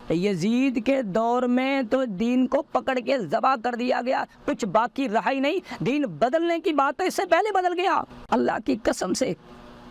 یزید کے دور میں تو دین کو پکڑ کے ذبح کر دیا گیا، کچھ باقی رہا ہی نہیں، دین بدلنے کی بات ہے اس سے پہلے بدل گیا۔ اللہ کی قسم سے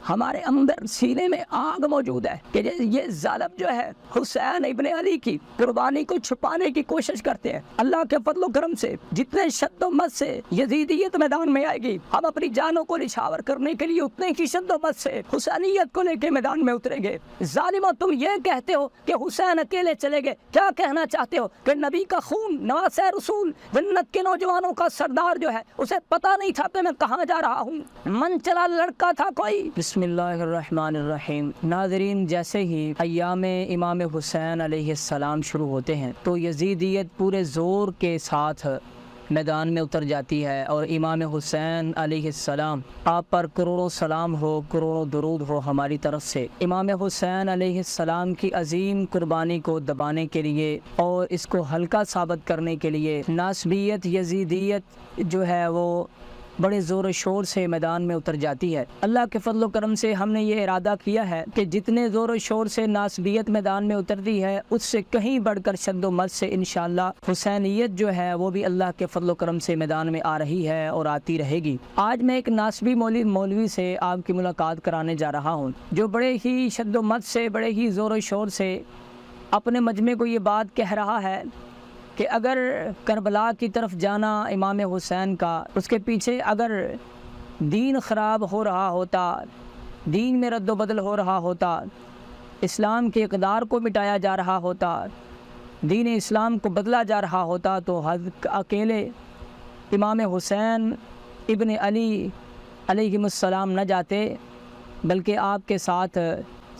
ہمارے اندر سینے میں آگ موجود ہے کہ یہ ظالم جو ہے حسین ابن علی کی قربانی کو چھپانے کی کوشش کرتے ہیں۔ اللہ کے فضل و کرم سے جتنے شد و مت سے یزیدیت میدان میں آئے گی، ہم اپنی جانوں کو نچھاور کرنے کے لیے اتنے کی شد و مت سے حسینیت کو لے کے میدان میں اتریں گے۔ ظالموں، تم یہ کہتے ہو کہ حسین اکیلے چلے گئے، کیا کہنا چاہتے ہو کہ نبی کا خون، نواسہ رسول، جنت کے نوجوانوں کا سردار جو ہے اسے پتہ نہیں تھا کہ میں کہاں جا رہا ہوں؟ من چلا لڑکا تھا کوئی؟ بسم اللہ الرحمن الرحیم۔ ناظرین، جیسے ہی ایام امام حسین علیہ السلام شروع ہوتے ہیں تو یزیدیت پورے زور کے ساتھ میدان میں اتر جاتی ہے، اور امام حسین علیہ السلام آپ پر کروڑوں سلام ہو، کروڑوں درود ہو ہماری طرف سے۔ امام حسین علیہ السلام کی عظیم قربانی کو دبانے کے لیے اور اس کو ہلکا ثابت کرنے کے لیے ناصبیت، یزیدیت جو ہے وہ بڑے زور و شور سے میدان میں اتر جاتی ہے۔ اللہ کے فضل و کرم سے ہم نے یہ ارادہ کیا ہے کہ جتنے زور و شور سے ناصبیت میدان میں اترتی ہے اس سے کہیں بڑھ کر شد و مت سے انشاءاللہ حسینیت جو ہے وہ بھی اللہ کے فضل و کرم سے میدان میں آ رہی ہے اور آتی رہے گی۔ آج میں ایک ناصبی مولوی سے آپ کی ملاقات کرانے جا رہا ہوں جو بڑے ہی شد و مت سے، بڑے ہی زور و شور سے اپنے مجمع کو یہ بات کہہ رہا ہے کہ اگر کربلا کی طرف جانا امام حسین کا، اس کے پیچھے اگر دین خراب ہو رہا ہوتا، دین میں رد و بدل ہو رہا ہوتا، اسلام کے اقدار کو مٹایا جا رہا ہوتا، دین اسلام کو بدلا جا رہا ہوتا، تو اکیلے امام حسین ابن علی علیہ السلام نہ جاتے بلکہ آپ کے ساتھ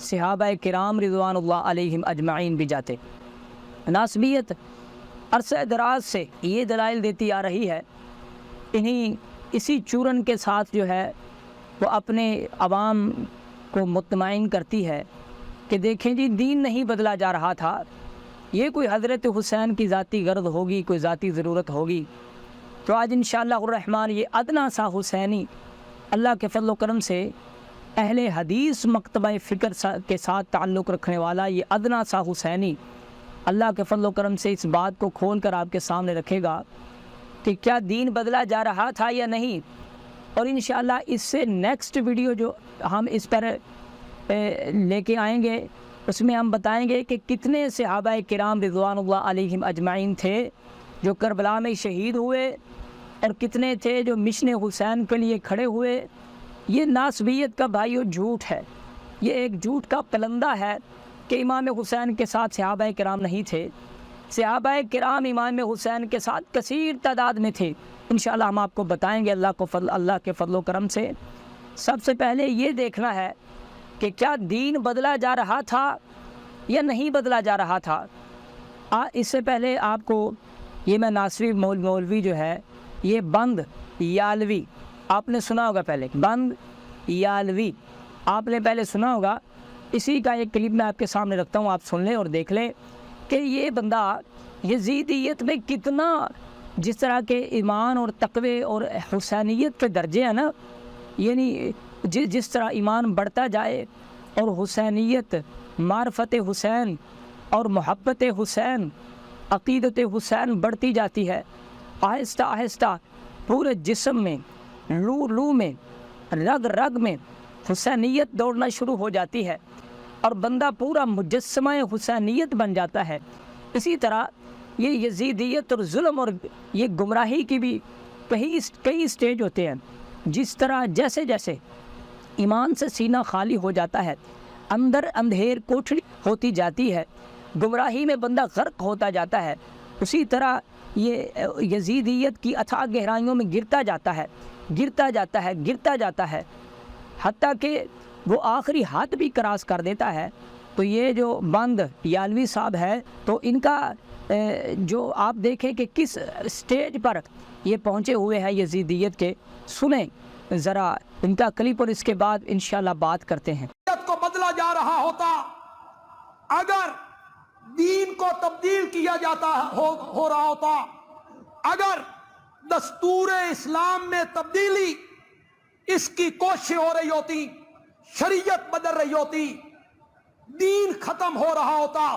صحابہ کرام رضوان اللہ علیہم اجمعین بھی جاتے۔ ناصبیت عرصہ دراز سے یہ دلائل دیتی آ رہی ہے، اسی چورن کے ساتھ جو ہے وہ اپنے عوام کو مطمئن کرتی ہے کہ دیکھیں جی، دین نہیں بدلا جا رہا تھا، یہ کوئی حضرت حسین کی ذاتی غرض ہوگی، کوئی ذاتی ضرورت ہوگی۔ تو آج انشاءاللہ الرحمن یہ ادنا سا حسینی اللہ کے فضل و کرم سے اہل حدیث مکتبہ فکر کے ساتھ تعلق رکھنے والا یہ ادنا سا حسینی اللہ کے فضل و کرم سے اس بات کو کھول کر آپ کے سامنے رکھے گا کہ کیا دین بدلا جا رہا تھا یا نہیں۔ اور انشاءاللہ اس سے نیکسٹ ویڈیو جو ہم اس پر لے کے آئیں گے اس میں ہم بتائیں گے کہ کتنے صحابہ کرام رضوان اللہ علیہم اجمعین تھے جو کربلا میں شہید ہوئے، اور کتنے تھے جو مشن حسین کے لیے کھڑے ہوئے۔ یہ ناصبیت کا بھائیو جھوٹ ہے، یہ ایک جھوٹ کا پلندہ ہے کہ امام حسین کے ساتھ صحابہ کرام نہیں تھے۔ صحابہ کرام امام حسین کے ساتھ کثیر تعداد میں تھے، انشاءاللہ ہم آپ کو بتائیں گے اللہ کے فضل و کرم سے۔ سب سے پہلے یہ دیکھنا ہے کہ کیا دین بدلا جا رہا تھا یا نہیں بدلا جا رہا تھا۔ اس سے پہلے آپ کو یہ میں ناصری مولوی جو ہے یہ بند یالوی آپ نے سنا ہوگا، پہلے بند یالوی آپ نے پہلے سنا ہوگا، اسی کا ایک کلپ میں آپ کے سامنے رکھتا ہوں، آپ سن لیں اور دیکھ لیں کہ یہ بندہ یزیدیت میں کتنا، جس طرح کے ایمان اور تقوی اور حسینیت کے درجے ہیں نا، یعنی جس طرح ایمان بڑھتا جائے اور حسینیت، معرفت حسین اور محبت حسین، عقیدت حسین بڑھتی جاتی ہے، آہستہ آہستہ پورے جسم میں، لو میں، رگ رگ میں حسینیت دوڑنا شروع ہو جاتی ہے اور بندہ پورا مجسمہ حسینیت بن جاتا ہے۔ اسی طرح یہ یزیدیت اور ظلم اور یہ گمراہی کی بھی کئی سٹیج ہوتے ہیں۔ جس طرح جیسے جیسے ایمان سے سینہ خالی ہو جاتا ہے، اندر اندھیر کوٹھڑی ہوتی جاتی ہے، گمراہی میں بندہ غرق ہوتا جاتا ہے، اسی طرح یہ یزیدیت کی اتھاہ گہرائیوں میں گرتا جاتا ہے حتیٰ کہ وہ آخری حد بھی کراس کر دیتا ہے۔ تو یہ جو بند یالوی صاحب ہے تو ان کا جو آپ دیکھیں کہ کس سٹیج پر یہ پہنچے ہوئے ہیں یزیدیت کے، سنیں ذرا ان کا کلپ اور اس کے بعد انشاءاللہ بات کرتے ہیں۔ کو بدلا جا رہا ہوتا، اگر دین کو تبدیل کیا جاتا ہو رہا ہوتا، اگر دستور اسلام میں تبدیلی اس کی کوشش ہو رہی ہوتی، شریعت بدل رہی ہوتی، دین ختم ہو رہا ہوتا،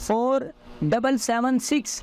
4776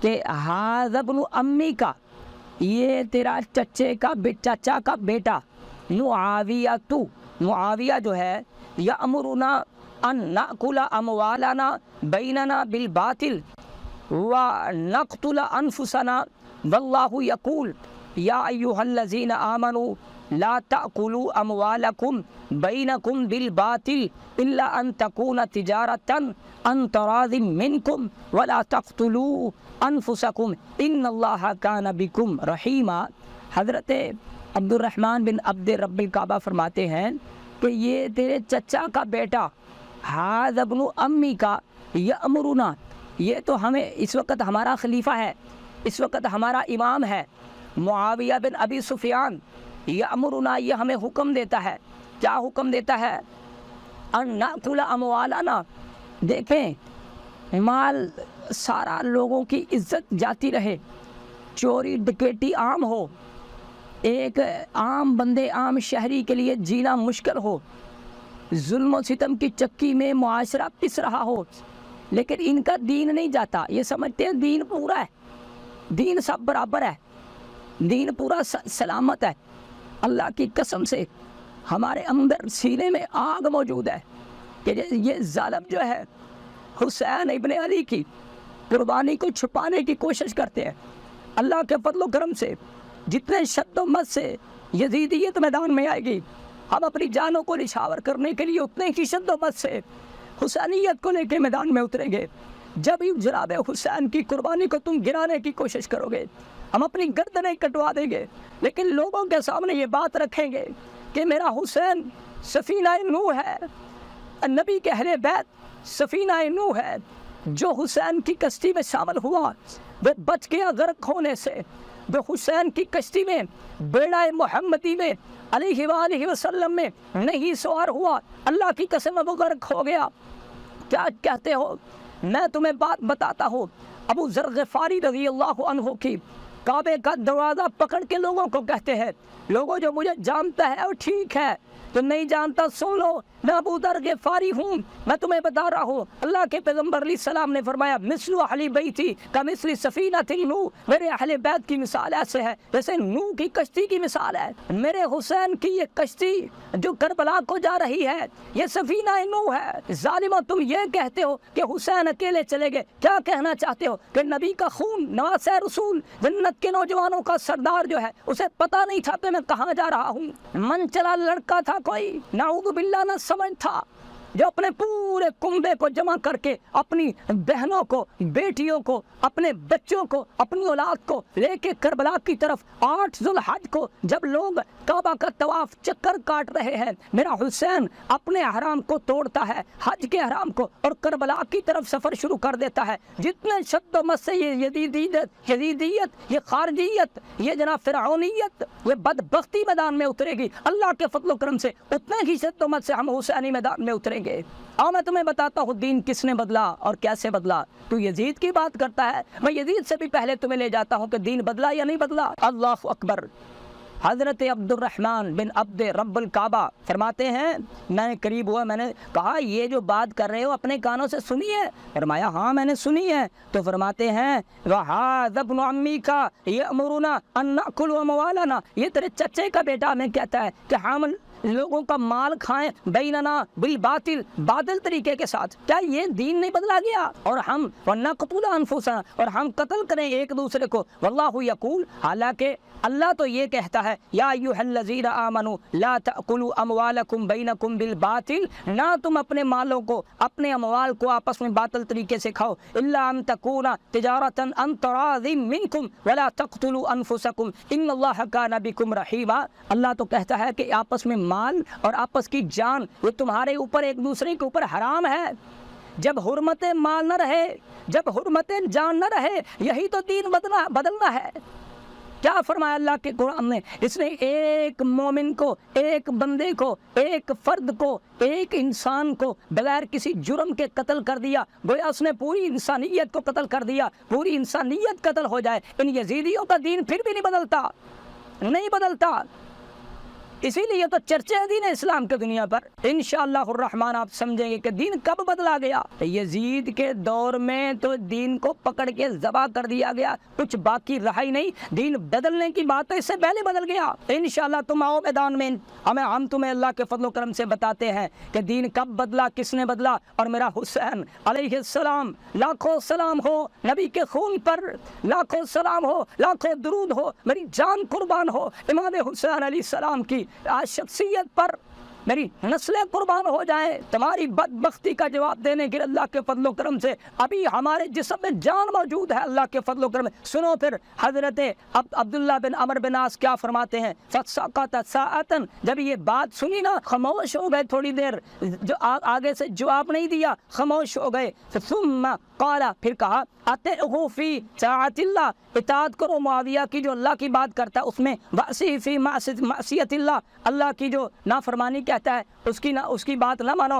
کہ ھذا ابن امی کا، یہ تیرا چچا کا بیٹا معاویہ جو ہے، یأمرنا ان نأکل اموالنا بیننا بالباطل ونقتل انفسنا واللہ یقول یا ایہا الذین آمنوا لا تأکلوا اموالکم بینکم بالباطل الا ان تکون تجارتا عن تراض منکم ولا تقتلوا انفسکم ان اللہ کان بکم رحیما۔ حضرت عبد الرحمن بن عبد رب الکعبہ فرماتے ہیں کہ یہ تیرے چچا کا بیٹا ھذا ابن امی کا یأمرنا، یہ تو ہمیں اس وقت ہمارا خلیفہ ہے، اس وقت ہمارا امام ہے، معاویہ بن ابی سفیان، یأمرنا یہ ہمیں حکم دیتا ہے۔ کیا حکم دیتا ہے؟ ان نأکل اموالنا، دیکھیں مال سارا لوگوں کی عزت جاتی رہے، چوری ڈکیٹی عام ہو، ایک عام بندے عام شہری کے لیے جینا مشکل ہو، ظلم و ستم کی چکی میں معاشرہ پس رہا ہو، لیکن ان کا دین نہیں جاتا، یہ سمجھتے ہیں دین پورا ہے، دین سب برابر ہے، دین پورا سلامت ہے۔ اللہ کی قسم سے ہمارے اندر سینے میں آگ موجود ہے کہ یہ ظالم جو ہے حسین ابن علی کی قربانی کو چھپانے کی کوشش کرتے ہیں۔ اللہ کے فضل و کرم سے جتنے شد و مت سے یزیدیت میدان میں آئے گی، ہم اپنی جانوں کو نچھاور کرنے کے لیے اتنے ہی شد و مت سے حسینیت کو لے کے میدان میں اتریں گے۔ جب ہی جناب حسین کی قربانی کو تم گرانے کی کوشش کرو گے، ہم اپنی گردنیں کٹوا دیں گے، لیکن لوگوں کے سامنے یہ بات رکھیں گے کہ میرا حسین سفینہ نوح ہے، نبی کے اہل بیت سفینہ نوح ہے، جو حسین کی کشتی میں شامل ہوا وہ بچ گیا غرق ہونے سے، وہ حسین کی کشتی میں بیڑا محمدی میں علیہ وآلہ وسلم میں نہیں سوار ہوا، اللہ کی قسم وہ غرق ہو گیا۔ کیا کہتے ہو؟ میں تمہیں بات بتاتا ہوں، ابو ذر غفاری رضی اللہ عنہ کی کعبے کا دروازہ پکڑ کے لوگوں کو کہتے ہیں، لوگوں جو مجھے جانتا ہے اور ٹھیک ہے، تو نہیں جانتا سن لو، میں ابو ذر غفاری ہوں، میں تمہیں بتا رہا ہوں۔ اللہ کے پیغمبر علیہ السلام نے فرمایا مثل اہل بیتی کمثل سفینۃ نوح، میرے اہل بیت کی مثال ایسے ہے جیسے نوح کی کشتی کی مثال ہے۔ میرے حسین کی یہ کشتی جو کربلا کو جا رہی ہے یہ سفینہ نوح ہے۔ ظالموں تم یہ کہتے ہو کہ حسین اکیلے چلے گئے، کیا کہنا چاہتے ہو کہ نبی کا خون نواسہ رسول جنت کے نوجوانوں کا سردار جو ہے اسے پتہ نہیں تھا کہ میں کہاں جا رہا ہوں؟ من چلا لڑکا تھا کوئی، نعوذ باللہ نہ سمجھ تھا، جو اپنے پورے کنبے کو جمع کر کے اپنی بہنوں کو، بیٹیوں کو، اپنے بچوں کو، اپنی اولاد کو لے کے کربلا کی طرف 8 ذوالحج کو جب لوگ کعبہ کا طواف چکر کاٹ رہے ہیں، میرا حسین اپنے احرام کو توڑتا ہے، حج کے احرام کو، اور کربلا کی طرف سفر شروع کر دیتا ہے۔ جتنے شد و مت سے یہ یزیدیت، یہ خارجیت، یہ جناب فرعونیت، یہ بدبختی میدان میں اترے گی، اللہ کے فضل و کرم سے اتنے ہی شد و مت سے ہم حسینی میدان میں اتریں گے۔ اور میں تمہیں بتاتا ہوں دین کس نے بدلا اور کیسے بدلا۔ تو یزید کی بات کرتا ہے، میں یزید سے بھی پہلے تمہیں لے جاتا ہوں کہ دین بدلا یا نہیں بدلا۔ اللہ اکبر۔ حضرت عبد الرحمن بن عبد رب الکعبہ فرماتے ہیں، میں قریب ہوا، میں نے کہا یہ جو بات کر رہے ہو اپنے کانوں سے سنی ہے؟ فرمایا ہاں میں نے سنی ہے۔ تو فرماتے ہیں وَهَذَا ابْنُ عَمِّكَ يَأْمُرُنَا أَن نَأْكُلَ أَمْوَالَنَا، یہ تیرے چچے کا بیٹا ہمیں کہتا ہے کہ ہم لوگوں کا مال کھائیں بیننا بالباطل، باطل طریقے کے ساتھ۔ کیا یہ دین نہیں بدلا گیا؟ اور ہم وَنَقْتُلَ أَنفُسَنَا، اور ہم قتل کریں ایک دوسرے کو، واللہ یقول، حالانکہ اللہ تو یہ کہتا ہے یا ایھا الذین آمنوا لا تأکلوا اموالکم بینکم بالباطل، نہ تم اپنے مالوں کو، اپنے اموال کو آپس میں باطل طریقے سے کھاؤ، الا ان تکون تجارتا عن تراض منکم ولا تقتلوا انفسکم ان اللہ کان بکم رحیما۔ اللہ تو کہتا ہے کہ آپس میں مال اور آپس کی جان یہ تمہارے اوپر ایک دوسرے کے اوپر حرام ہے۔ جب حرمت مال نہ رہے، جب حرمت جان نہ رہے، یہی تو دین بدلنا ہے۔ کیا فرمایا اللہ کے قرآن نے؟ اس نے ایک مومن کو، ایک بندے کو، ایک فرد کو، ایک انسان کو بغیر کسی جرم کے قتل کر دیا، گویا اس نے پوری انسانیت کو قتل کر دیا۔ پوری انسانیت قتل ہو جائے، ان یزیدیوں کا دین پھر بھی نہیں بدلتا، نہیں بدلتا۔ اسی لیے تو چرچے ہیں دین اسلام کے دنیا پر۔ انشاءاللہ الرحمن آپ سمجھیں گے کہ دین کب بدلا گیا۔ یزید کے دور میں تو دین کو پکڑ کے ذبح کر دیا گیا، کچھ باقی رہا ہی نہیں، دین بدلنے کی بات ہے، اس سے پہلے بدل گیا۔ انشاءاللہ تم آؤ میدان میں، ہم تمہیں اللہ کے فضل و کرم سے بتاتے ہیں کہ دین کب بدلا، کس نے بدلا۔ اور میرا حسین علیہ السلام، لاکھوں سلام ہو نبی کے خون پر، لاکھوں سلام ہو، لاکھوں درود ہو، میری جان قربان ہو امام حسین علیہ السلام کی شخصیت پر، میری نسلیں قربان ہو جائیں۔ تمہاری بدبختی کا جواب دینے کے اللہ کے فضل و کرم سے ابھی ہمارے جسم میں جان موجود ہے، اللہ کے فضل و کرم۔ سنو پھر حضرت عبداللہ بن عمر بن عاص کیا فرماتے ہیں، فَسَقَطَ سَاعَةً، جب یہ بات سنی نا خاموش ہو گئے، تھوڑی دیر جو آگے سے جواب نہیں دیا، خاموش ہو گئے۔ ثُمَّ قَالَ، پھر کہا اطیعوا فی طاعت اللہ، اطاعت کرو معاویہ کی جو اللہ کی بات کرتا ہے اس میں، وَأْسِی فی معصیت اللہ، اللہ کی جو نافرمانی کہتا ہے اس کی بات نہ مانو۔